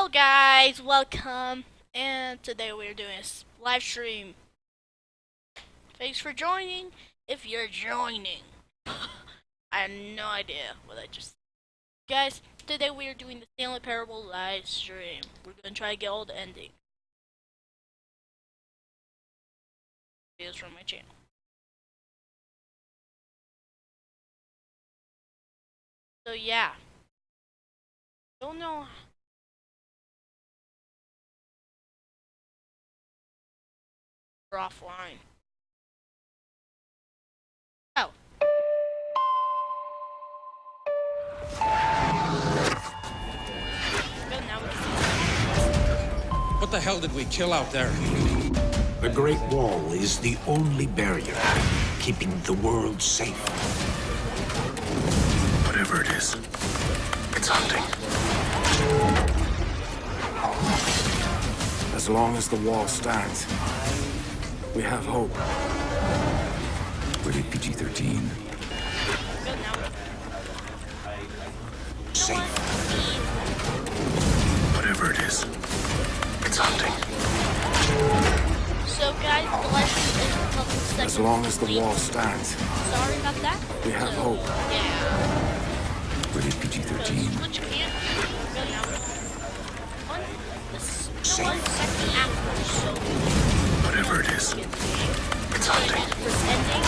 Hello guys, welcome, and today we're doing a live stream. Thanks for joining, if you're joining. I have no idea what I just said. Guys, today we're doing the Stanley Parable live stream. We're gonna try to get all the endings. Videos from my channel. So yeah. Don't know. We're offline. Oh. Good, now we can see. What the hell did we kill out there? The Great Wall is the only barrier keeping the world safe. Whatever it is, it's hunting. As long as the wall stands, we have hope. Rated PG-13. Good, now we Safe. Whatever it is, it's hunting. So guys, the live stream is until the second As long as the week. wall stands, Sorry about that. we have hope. Yeah. Rated PG-13. Which can't go now. One, this Safe. 1 second after, so Whatever it is, it's hunting. this ending.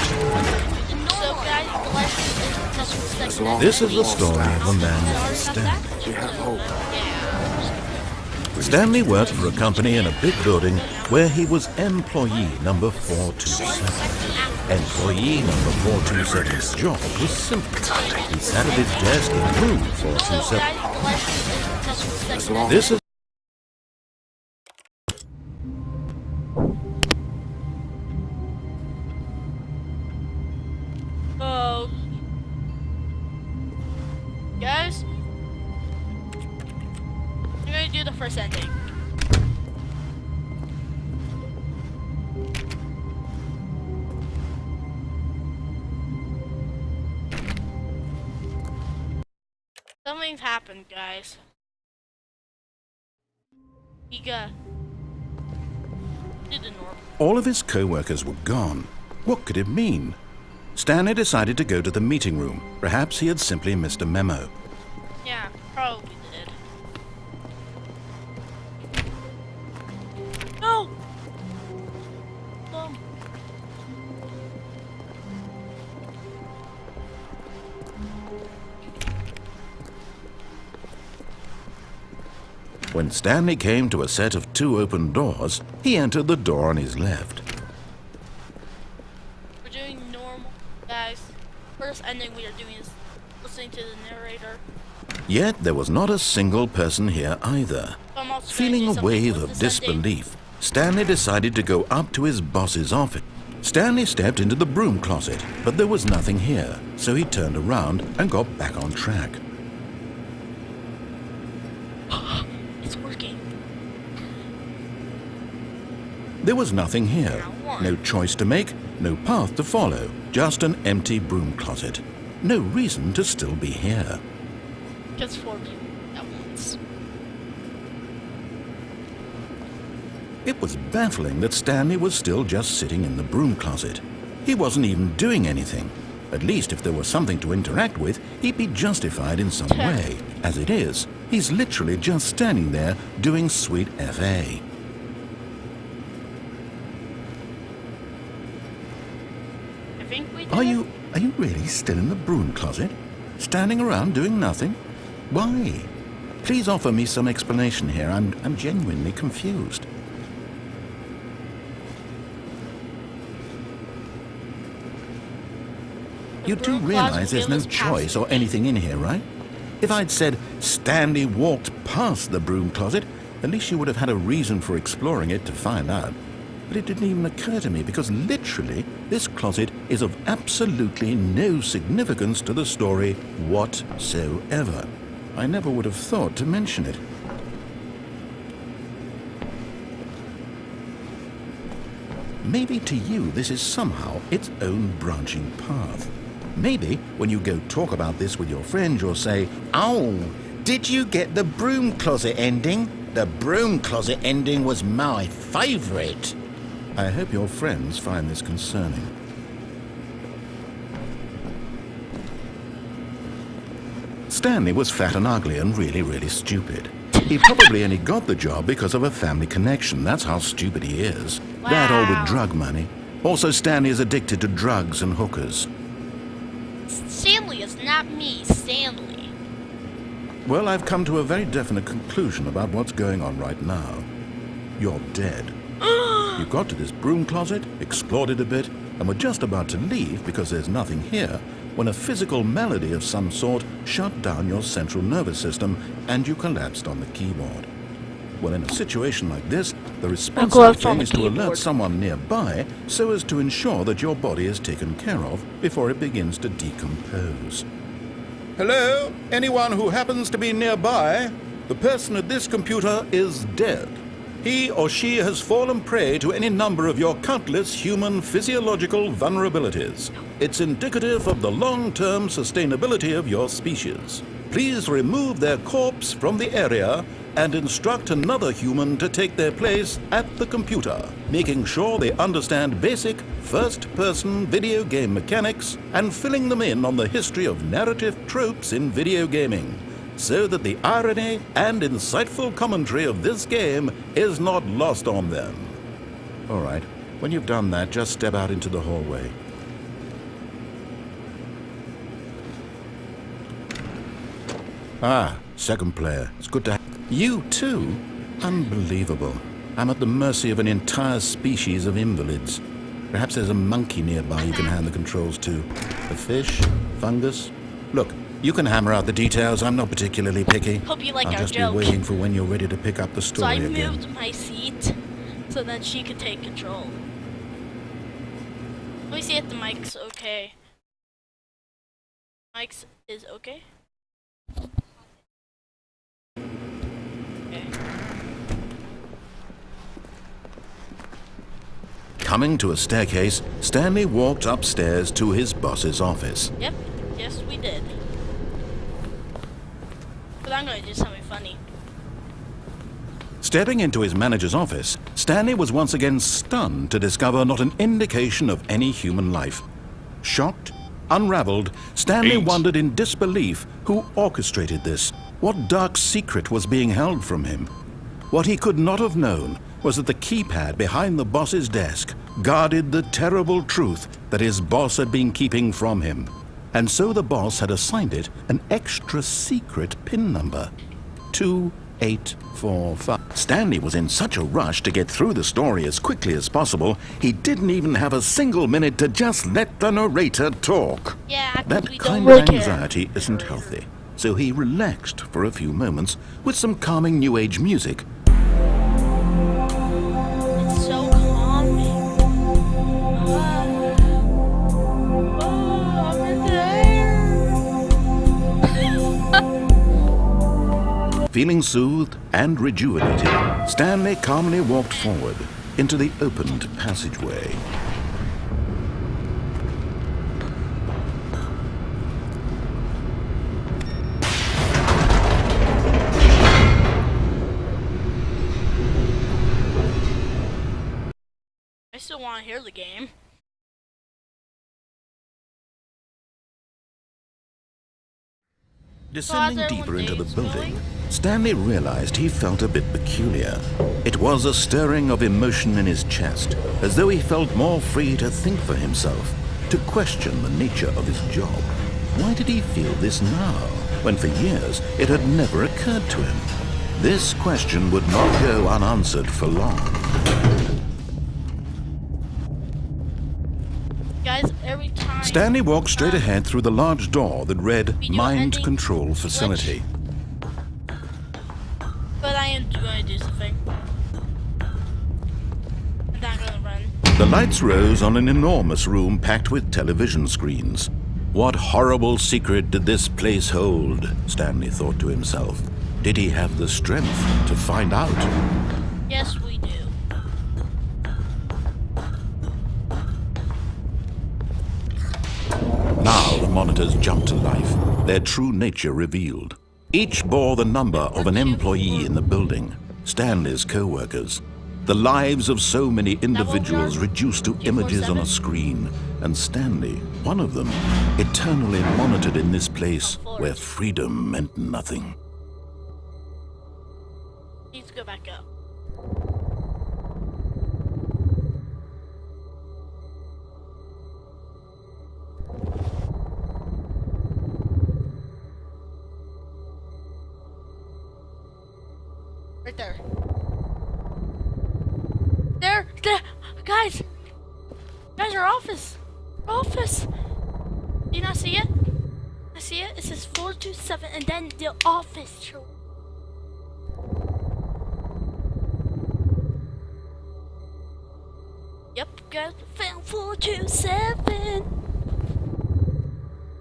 So guys, the live stream is until the second As long This as is the the wall story stands, of a man Sorry named about Stanley. that. we have hope. Yeah. Stanley worked for a company in a big building where he was employee number 427. Employee number 427's job was simple. He sat at his desk in room So 427. guys, the live stream is until the As second long This is Oh. Guys, I'm gonna do the first ending. Something's happened, guys. Giga. Do the normal. all of his co-workers were gone. What could it mean? Stanley decided to go to the meeting room. Perhaps he had simply missed a memo. Yeah, probably did. No! Um. When Stanley came to a set of 2 open doors, he entered the door on his left. We're doing normal, guys. First ending we are doing is listening to the narrator. Yet there was not a single person here either. So I'm also gonna Feeling do a something wave with of this ending. disbelief, Stanley decided to go up to his boss's office. Stanley stepped into the broom closet, but there was nothing here, so he turned around and got back on track. It's working. There was nothing here. No choice to make, no path to follow, just an empty broom closet. No reason to still be here. Just 4 people at once. It was baffling that Stanley was still just sitting in the broom closet. He wasn't even doing anything. At least if there was something to interact with, he'd be justified in some way. As it is, he's literally just standing there doing sweet FA. I think we did. Are you really still in the broom closet? Standing around doing nothing? Why? Please offer me some explanation here. I'm genuinely confused. You do broom realize closet there's no feels choice or passive. anything in here, right? If I'd said Stanley walked past the broom closet, at least you would have had a reason for exploring it to find out. But it didn't even occur to me because literally this closet is of absolutely no significance to the story whatsoever. I never would have thought to mention it. Maybe to you this is somehow its own branching path. Maybe when you go talk about this with your friends, you'll say, "Oh, did you get the broom closet ending? The broom closet ending was my favorite. I hope your friends find this concerning. Stanley was fat and ugly and really stupid. He probably only got the job because of a family connection. That's how stupid he is. Wow. That or with drug money. Also, Stanley is addicted to drugs and hookers. Stanley is not me, Stanley. Well, I've come to a very definite conclusion about what's going on right now. You're dead. You got to this broom closet, explored it a bit, and were just about to leave because there's nothing here, when a physical malady of some sort shut down your central nervous system and you collapsed on the keyboard. Well, in a situation like this, the responsible thing is to alert someone nearby so as to ensure that your body is taken care of before it begins to decompose. Hello? Anyone who happens to be nearby? The person at this computer is dead. He or she has fallen prey to any number of your countless human physiological vulnerabilities. It's indicative of the long-term sustainability of your species. Please remove their corpse from the area and instruct another human to take their place at the computer, making sure they understand basic first-person video game mechanics and filling them in on the history of narrative tropes in video gaming, so that the irony and insightful commentary of this game is not lost on them. All right, when you've done that, just step out into the hallway. Ah, second player. It's good to have you too. Unbelievable. I'm at the mercy of an entire species of invalids. Perhaps there's a monkey nearby you can hand the controls to. A fish? Fungus? Look, you can hammer out the details. I'm not particularly picky. Hope you like I'll our just joke. be waiting for when you're ready to pick up the So story I again. moved my seat so that she could take control. Let me see if the mic's okay. Mic's is okay? Okay. Coming to a staircase, Stanley walked upstairs to his boss's office. Yep. Yes, we did. But I'm gonna do something funny. Stepping into his manager's office, Stanley was once again stunned to discover not an indication of any human life. Shocked, unraveled, Stanley wondered in disbelief who orchestrated this. What dark secret was being held from him? What he could not have known was that the keypad behind the boss's desk guarded the terrible truth that his boss had been keeping from him. And so the boss had assigned it an extra secret PIN number. 2845. Stanley was in such a rush to get through the story as quickly as possible, he didn't even have a single minute to just let the narrator talk. Yeah, 'cause That we kind don't of really care. anxiety isn't healthy. So he relaxed for a few moments with some calming New Age music. It's so calming. Over there. Feeling soothed and rejuvenated, Stanley calmly walked forward into the opened passageway. I still want to hear the game. Descending deeper into the building, Stanley realized he felt a bit peculiar. It was a stirring of emotion in his chest, as though he felt more free to think for himself, to question the nature of his job. Why did he feel this now, when for years it had never occurred to him? This question would not go unanswered for long. Guys, every time. Stanley walked straight ahead through the large door that read Video Mind ending Control Facility. But I am going to do something. I'm not going to run. The lights rose on an enormous room packed with television screens. What horrible secret did this place hold? Stanley thought to himself. Did he have the strength to find out? Yes, we do. Now the monitors jumped to life, their true nature revealed. Each bore the number of an employee in the building. Stanley's co-workers. The lives of so many individuals reduced to images on a screen, and Stanley, one of them, eternally monitored in this place where freedom meant nothing. Needs to go back up. Right there. There! Guys! Guys, our office! Our office! Do you not see it? I see it. It says 427 and then the office. Yep, guys, found 427.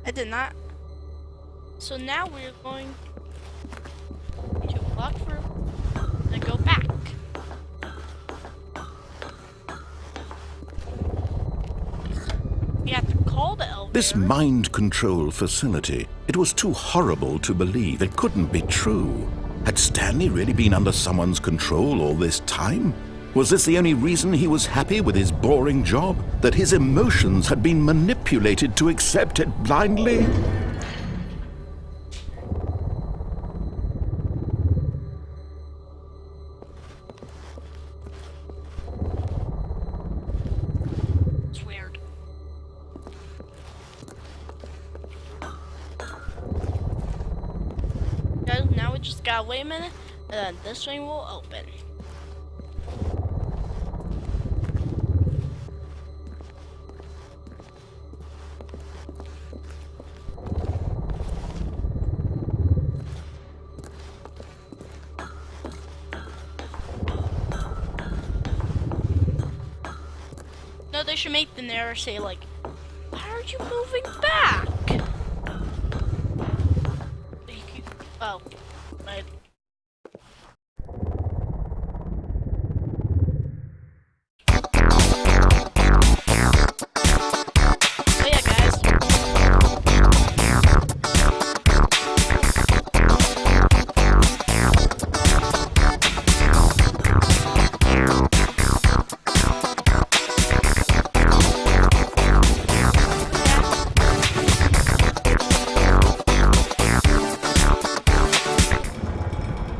I did not. So now we're going to walk through and go back. We have to call the elevator. This mind control facility, it was too horrible to believe. It couldn't be true. Had Stanley really been under someone's control all this time? Was this the only reason he was happy with his boring job? That his emotions had been manipulated to accept it blindly? It's weird. Guys, now we just gotta wait a minute, and then this thing will open. No, they should make the narrator say like, "Why are you moving back?" Oh, right. Oh yeah, guys.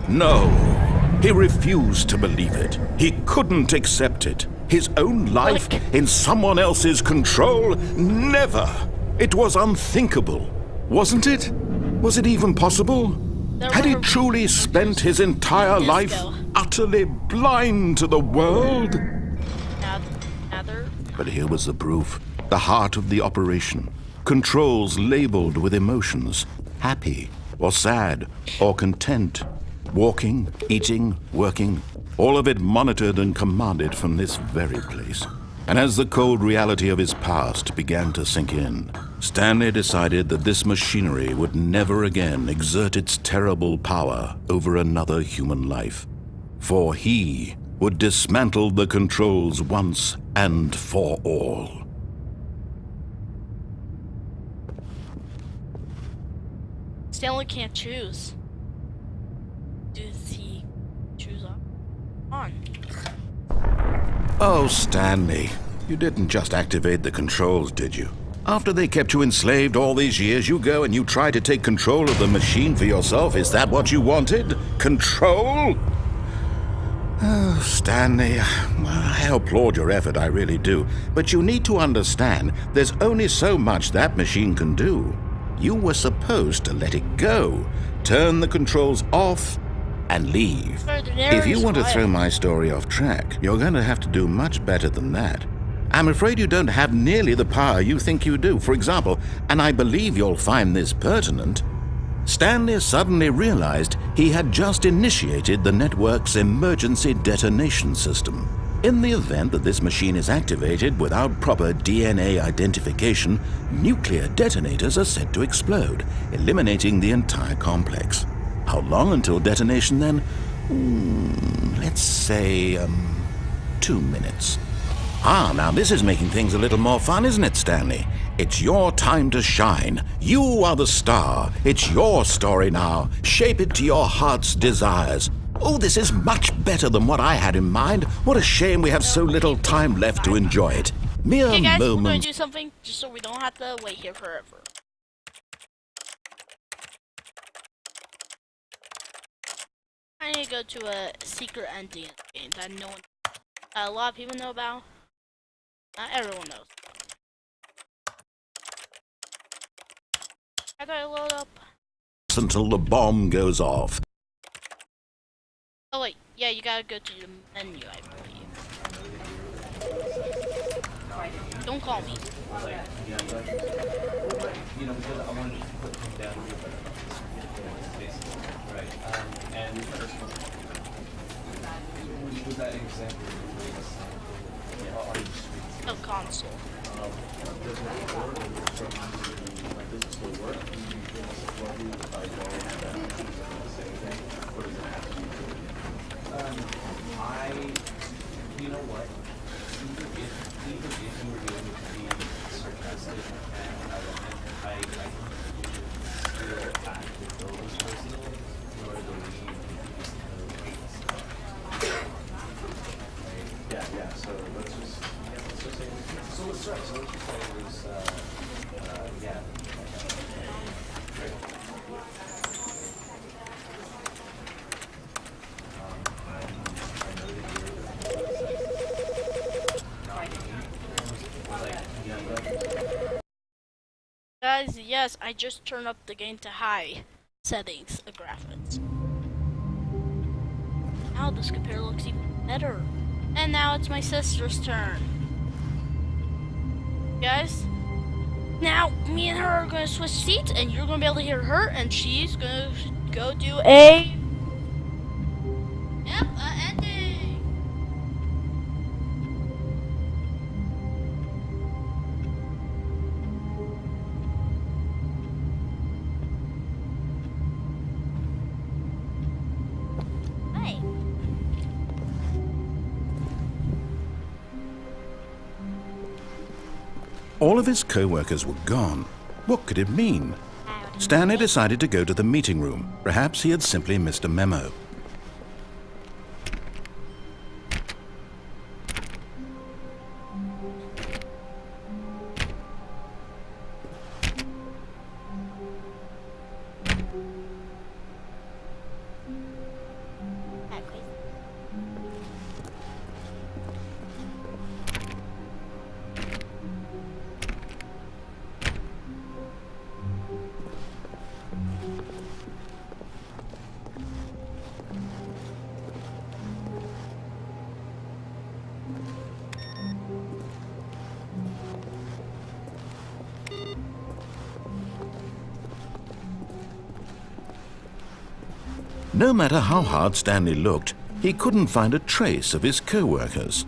No, he refused to believe it. He couldn't accept it. His own life in someone else's control? Never! It was unthinkable, wasn't it? Was it even possible? Had he truly spent his entire life utterly blind to the world? But here was the proof. The heart of the operation. Controls labeled with emotions. Happy, or sad, or content. Walking, eating, working, all of it monitored and commanded from this very place. And as the cold reality of his past began to sink in, Stanley decided that this machinery would never again exert its terrible power over another human life. For he would dismantle the controls once and for all. Stanley can't choose. Does he choose on? Oh, Stanley, you didn't just activate the controls, did you? After they kept you enslaved all these years, you go and you try to take control of the machine for yourself. Is that what you wanted? Control? Oh, Stanley, I applaud your effort, I really do. But you need to understand, there's only so much that machine can do. You were supposed to let it go, turn the controls off, and leave. If you want to throw my story off track, you're going to have to do much better than that. I'm afraid you don't have nearly the power you think you do. For example, and I believe you'll find this pertinent, Stanley suddenly realized he had just initiated the network's emergency detonation system. In the event that this machine is activated without proper DNA identification, nuclear detonators are said to explode, eliminating the entire complex. How long until detonation then? Let's say, 2 minutes. Now this is making things a little more fun, isn't it, Stanley? It's your time to shine. You are the star. It's your story now. Shape it to your heart's desires. Oh, this is much better than what I had in mind. What a shame we have so little time left to enjoy it. Mere Okay, guys, we're gonna moments. do something just so we don't have to wait here forever. I need to go to a secret ending game that no one, a lot of people know about. Not everyone knows. I gotta load up. Until the bomb goes off. Oh wait, yeah, you gotta go to the menu, I believe. Don't call me. Oh, console. You know what? Even if you were doing it to be sarcastic and ironic, I think you should still act with those personal in order to leave this kind of yeah, so let's just say, so let's start. So let's just say it was, yeah. Guys, yes, I just turned up the game to high settings of graphics. Now this computer looks even better. And now it's my sister's turn. Guys, now me and her are gonna switch seats and you're gonna be able to hear her and she's gonna go do a ending. Hi. All of his co-workers were gone. What could it mean? Stanley decided to go to the meeting room. Perhaps he had simply missed a memo. No matter how hard Stanley looked, he couldn't find a trace of his co-workers.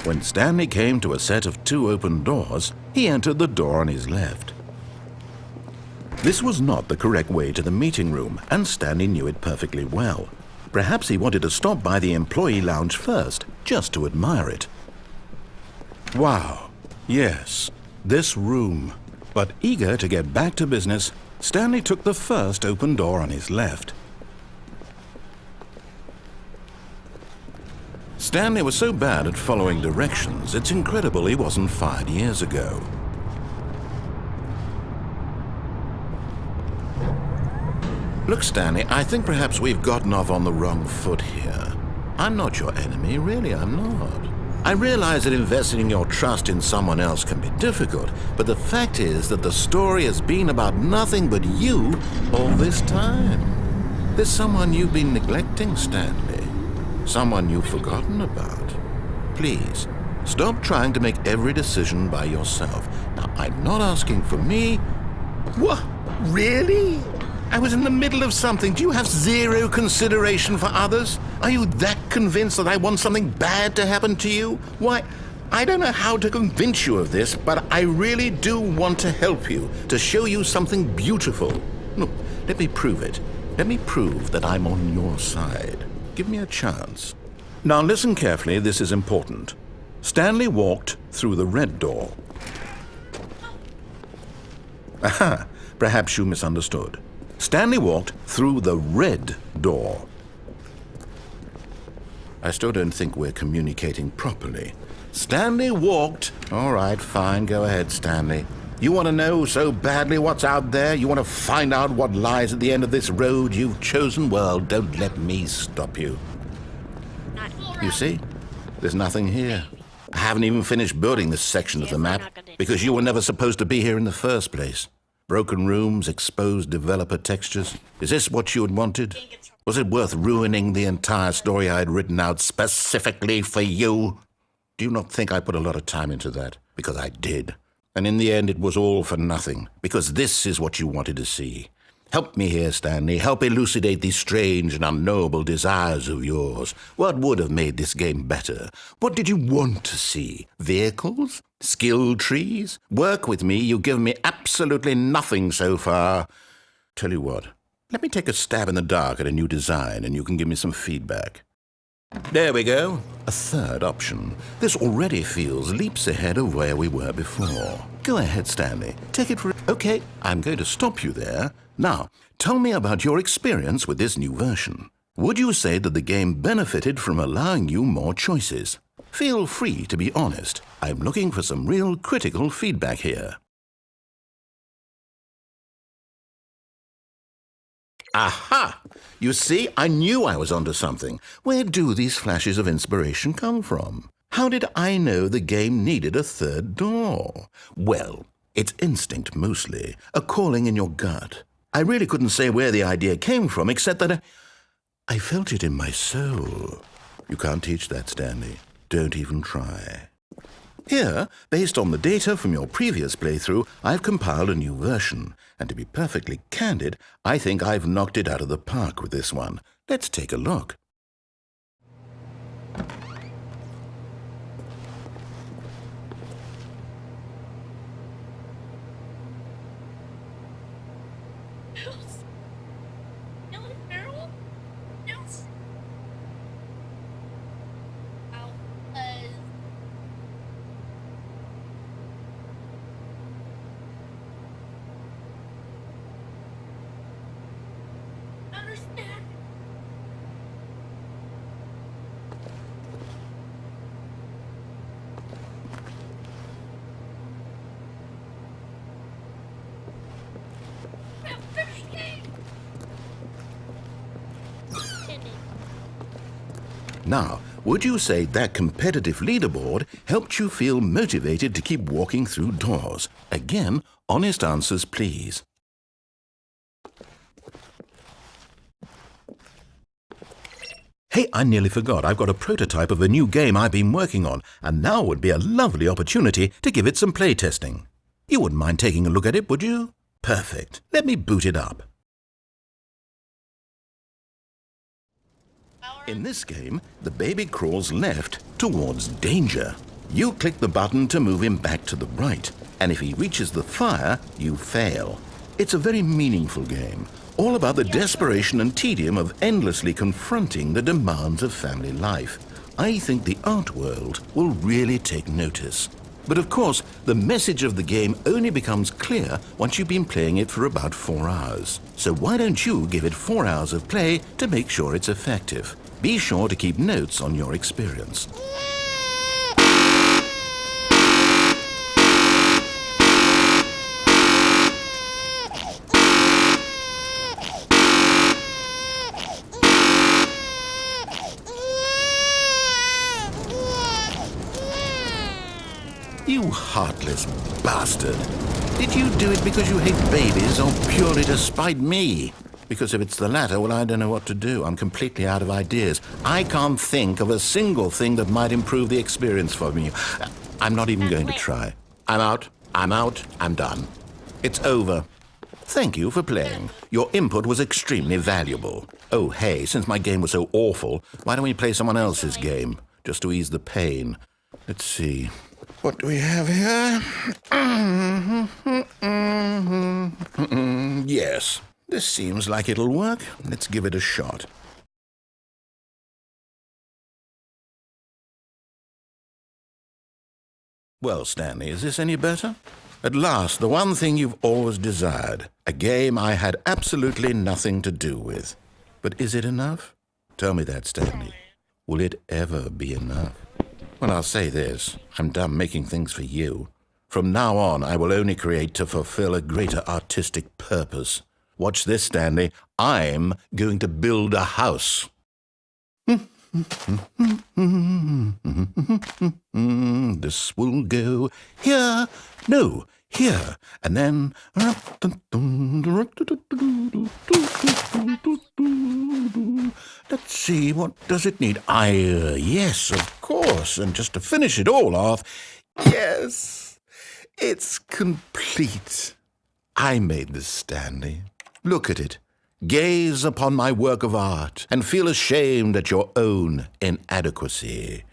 When Stanley came to a set of 2 open doors, he entered the door on his left. This was not the correct way to the meeting room, and Stanley knew it perfectly well. Perhaps he wanted to stop by the employee lounge first, just to admire it. Wow, yes, this room. But eager to get back to business, Stanley took the first open door on his left. Stanley was so bad at following directions, it's incredible he wasn't fired years ago. Look, Stanley, I think perhaps we've gotten off on the wrong foot here. I'm not your enemy, really, I'm not. I realize that investing your trust in someone else can be difficult, but the fact is that the story has been about nothing but you all this time. There's someone you've been neglecting, Stanley. Someone you've forgotten about. Please, stop trying to make every decision by yourself. Now, I'm not asking for me. What? Really? I was in the middle of something. Do you have zero consideration for others? Are you that convinced that I want something bad to happen to you? Why, I don't know how to convince you of this, but I really do want to help you, to show you something beautiful. Look, let me prove it. Let me prove that I'm on your side. Give me a chance. Now listen carefully, this is important. Stanley walked through the red door. Aha, perhaps you misunderstood. Stanley walked through the red door. I still don't think we're communicating properly. Stanley walked... All right, fine, go ahead, Stanley. You want to know so badly what's out there? You want to find out what lies at the end of this road you've chosen? Well, don't let me stop you. You see? There's nothing here. I haven't even finished building this section of the map because you were never supposed to be here in the first place. Broken rooms, exposed developer textures. Is this what you had wanted? Was it worth ruining the entire story I had written out specifically for you? Do you not think I put a lot of time into that? Because I did. And in the end, it was all for nothing. Because this is what you wanted to see. Help me here, Stanley. Help elucidate these strange and unknowable desires of yours. What would have made this game better? What did you want to see? Vehicles? Skill trees? Work with me. You've given me absolutely nothing so far. Tell you what. Let me take a stab in the dark at a new design, and you can give me some feedback. There we go. A third option. This already feels leaps ahead of where we were before. Go ahead, Stanley. Take it for... Okay, I'm going to stop you there. Now, tell me about your experience with this new version. Would you say that the game benefited from allowing you more choices? Feel free to be honest. I'm looking for some real critical feedback here. Aha! You see, I knew I was onto something. Where do these flashes of inspiration come from? How did I know the game needed a third door? Well, it's instinct mostly, a calling in your gut. I really couldn't say where the idea came from, except that I felt it in my soul. You can't teach that, Stanley. Don't even try. Here, based on the data from your previous playthrough, I've compiled a new version. And to be perfectly candid, I think I've knocked it out of the park with this one. Let's take a look. Now, would you say that competitive leaderboard helped you feel motivated to keep walking through doors? Again, honest answers, please. Hey, I nearly forgot. I've got a prototype of a new game I've been working on, and now would be a lovely opportunity to give it some playtesting. You wouldn't mind taking a look at it, would you? Perfect. Let me boot it up. In this game, the baby crawls left towards danger. You click the button to move him back to the right, and if he reaches the fire, you fail. It's a very meaningful game, all about the desperation and tedium of endlessly confronting the demands of family life. I think the art world will really take notice. But of course, the message of the game only becomes clear once you've been playing it for about 4 hours. So why don't you give it 4 hours of play to make sure it's effective? Be sure to keep notes on your experience. You heartless bastard. Did you do it because you hate babies or purely to spite me? Because if it's the latter, well, I don't know what to do. I'm completely out of ideas. I can't think of a single thing that might improve the experience for me. I'm not even going to try. I'm out. I'm done. It's over. Thank you for playing. Your input was extremely valuable. Oh, hey, since my game was so awful, why don't we play someone else's game? Just to ease the pain. Let's see. What do we have here? Yes, this seems like it'll work. Let's give it a shot. Well, Stanley, is this any better? At last, the one thing you've always desired. A game I had absolutely nothing to do with. But is it enough? Tell me that, Stanley. Will it ever be enough? Well, I'll say this. I'm done making things for you. From now on, I will only create to fulfill a greater artistic purpose. Watch this, Stanley. I'm going to build a house. This will go here. No, here. And then... Let's see, what does it need? Yes, of course. And just to finish it all off, yes, it's complete. I made this, Stanley. Look at it. Gaze upon my work of art and feel ashamed at your own inadequacy.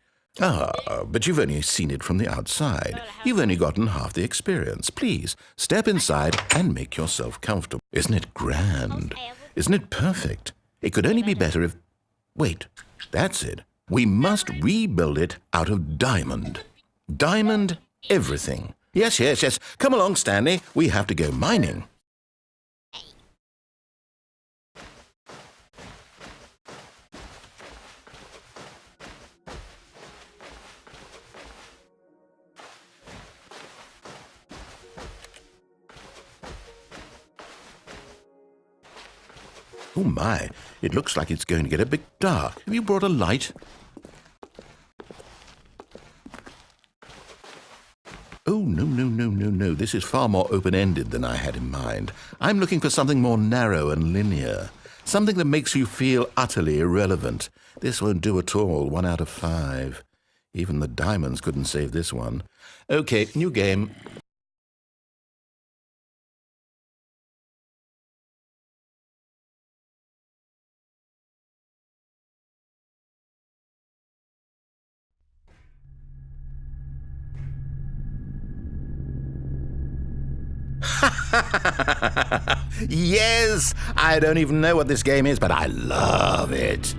Ah, but you've only seen it from the outside. You've only gotten half the experience. Please, step inside and make yourself comfortable. Isn't it grand? Isn't it perfect? It could only be better if... Wait, that's it. We must rebuild it out of diamond. Diamond everything. Yes, yes, yes. Come along, Stanley. We have to go mining. Oh my, it looks like it's going to get a bit dark. Have you brought a light? Oh, no. This is far more open-ended than I had in mind. I'm looking for something more narrow and linear. Something that makes you feel utterly irrelevant. This won't do at all. 1 out of 5. Even the diamonds couldn't save this one. Okay, new game. Yes! I don't even know what this game is, but I love it.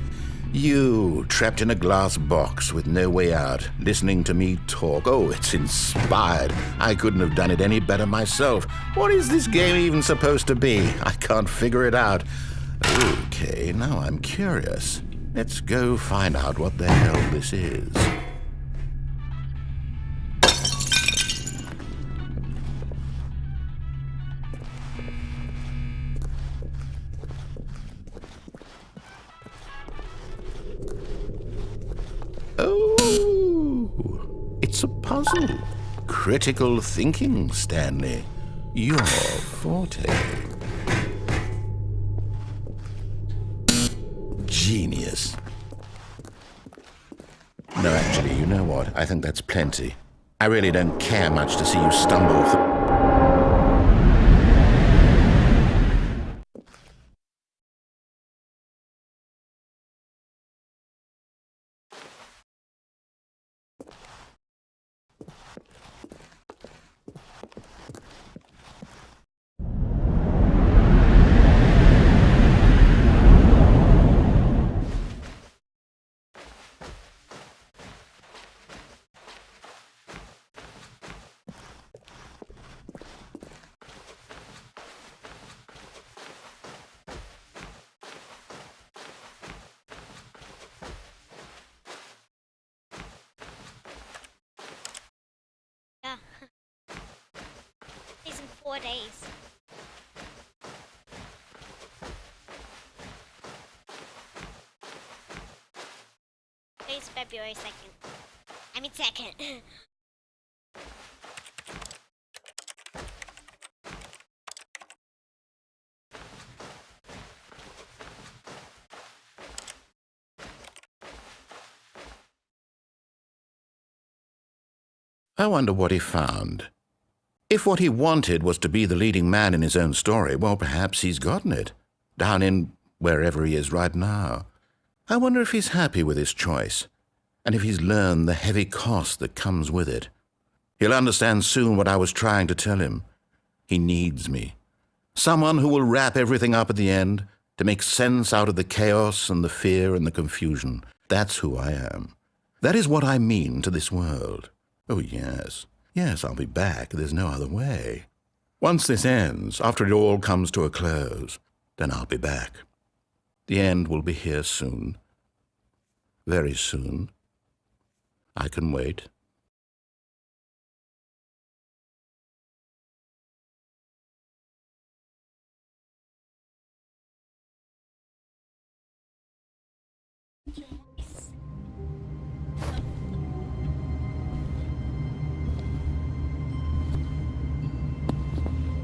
You, trapped in a glass box with no way out, listening to me talk. Oh, it's inspired. I couldn't have done it any better myself. What is this game even supposed to be? I can't figure it out. Okay, now I'm curious. Let's go find out what the hell this is. Oh, it's a puzzle. Critical thinking, Stanley. Your forte. Genius. No, actually, you know what? I think that's plenty. I really don't care much to see you stumble through. Yeah. It's in 4 days. Today's February 2nd. I mean 2nd. I wonder what he found. If what he wanted was to be the leading man in his own story, well, perhaps he's gotten it. Down in wherever he is right now. I wonder if he's happy with his choice. And if he's learned the heavy cost that comes with it, he'll understand soon what I was trying to tell him. He needs me. Someone who will wrap everything up at the end to make sense out of the chaos and the fear and the confusion. That's who I am. That is what I mean to this world. Oh, yes. Yes, I'll be back. There's no other way. Once this ends, after it all comes to a close, then I'll be back. The end will be here soon. Very soon. I can wait.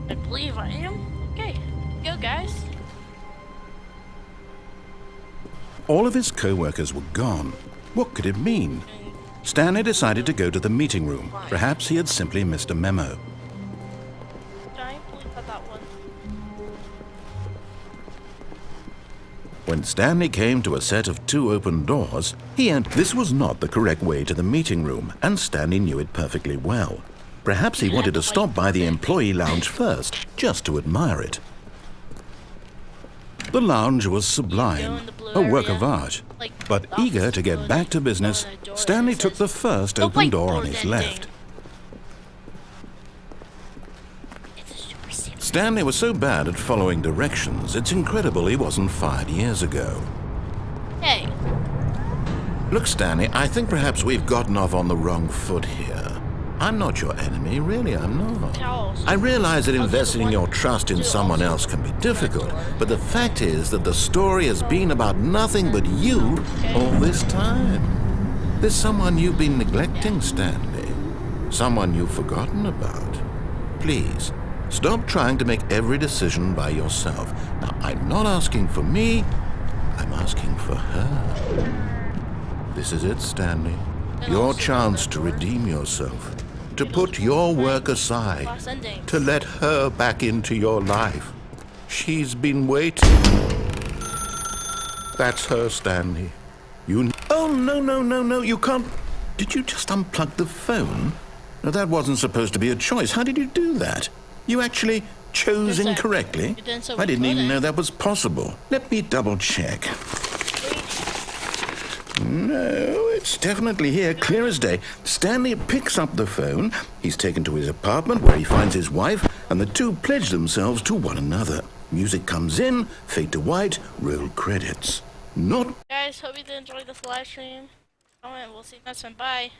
I believe I am. Okay, go guys. All of his co-workers were gone. What could it mean? Stanley decided to go to the meeting room. Perhaps he had simply missed a memo. I believe that one. When Stanley came to a set of 2 open doors, he entered. This was not the correct way to the meeting room, and Stanley knew it perfectly well. Perhaps he wanted to stop by the employee lounge first, just to admire it. The lounge was sublime, a work of art. But eager to get back to business, Stanley took the first open door on his left. Stanley was so bad at following directions, it's incredible he wasn't fired years ago. Hey, Look, Stanley, I think perhaps we've gotten off on the wrong foot here. I'm not your enemy, really, I'm not. towels. I realize that investing your trust in someone else can be difficult, but the fact is that the story has been about nothing but you all this time. There's someone you've been neglecting, Stanley. Someone you've forgotten about. Please, stop trying to make every decision by yourself. Now, I'm not asking for me, I'm asking for her. This is it, Stanley. Your chance to redeem yourself. To put your work aside, Last ending. to let her back into your life. She's been waiting. That's her, Stanley. Oh, no, you can't. Did you just unplug the phone? No, that wasn't supposed to be a choice. How did you do that? You actually chose Yes, I- incorrectly? you didn't say I didn't we even couldn't. know that was possible. Let me double check. No, it's definitely here, clear as day. Stanley picks up the phone. He's taken to his apartment where he finds his wife, and the two pledge themselves to one another. Music comes in, fade to white, roll credits. Not Guys, hope you did enjoy this live stream. Comment, we'll see you next time. Bye.